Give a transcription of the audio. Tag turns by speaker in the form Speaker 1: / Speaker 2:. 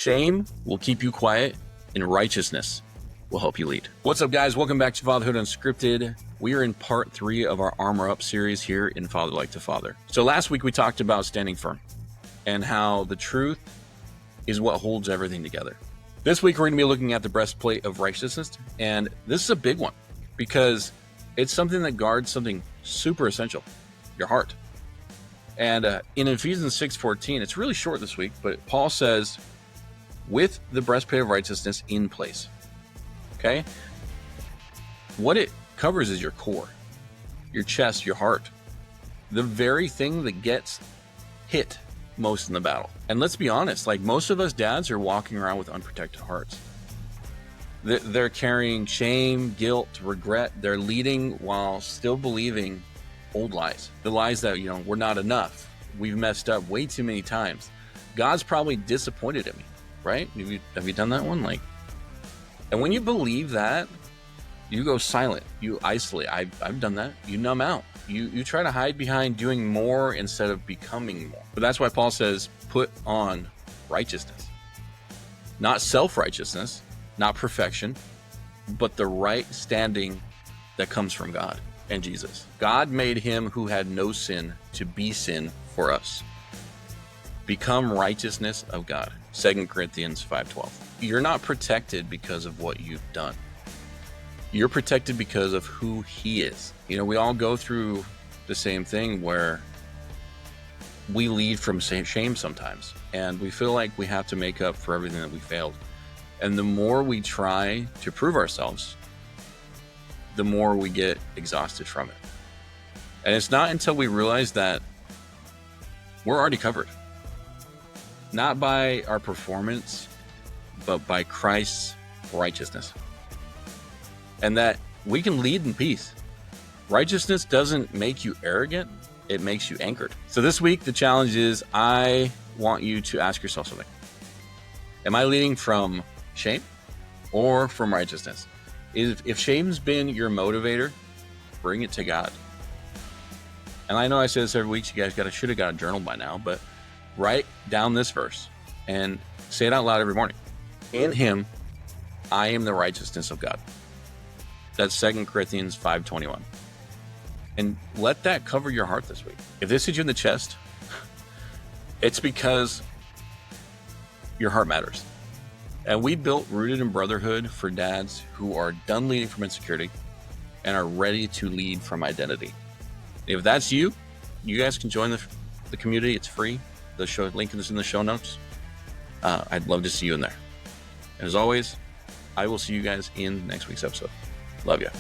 Speaker 1: Shame will keep you quiet, and righteousness will help you lead. What's up, guys? Welcome back to Fatherhood Unscripted. We are in part 3 of our Armor Up series here in Father Like to Father. So last week we talked about standing firm and how the truth is what holds everything together. This week we're going to be looking at the breastplate of righteousness, and this is a big one because it's something that guards something super essential, your heart. And in Ephesians 6:14, it's really short this week, but Paul says, with the breastplate of righteousness in place. Okay? What it covers is your core, your chest, your heart, the very thing that gets hit most in the battle. And let's be honest, like most of us dads are walking around with unprotected hearts. They're carrying shame, guilt, regret. They're leading while still believing old lies. The lies that, we're not enough. We've messed up way too many times. God's probably disappointed in me. Right? Have you done that one? And when you believe that, you go silent. You isolate. I've done that. You numb out. You try to hide behind doing more instead of becoming more. But that's why Paul says, put on righteousness. Not self-righteousness, not perfection, but the right standing that comes from God and Jesus. God made him who had no sin to be sin for us. Become righteousness of God. 2 Corinthians 5:12. You're not protected because of what you've done. You're protected because of who he is. We all go through the same thing where we lead from shame sometimes, and we feel like we have to make up for everything that we failed. And the more we try to prove ourselves, the more we get exhausted from it. And it's not until we realize that we're already covered. Not by our performance, but by Christ's righteousness. And that we can lead in peace. Righteousness doesn't make you arrogant, it makes you anchored. So this week, the challenge is, I want you to ask yourself something. Am I leading from shame or from righteousness? If shame's been your motivator, bring it to God. And I know I say this every week, you guys should have got a journal by now, but write down this verse and say it out loud every morning. In him, I am the righteousness of God. That's 2 Corinthians 5:21. And let that cover your heart this week. If this hits you in the chest, it's because your heart matters. And we built Rooted in Brotherhood for dads who are done leading from insecurity and are ready to lead from identity. If that's you, you guys can join the community. It's free. The show link is in the show notes. I'd love to see you in there. And as always, I will see you guys in next week's episode. Love you.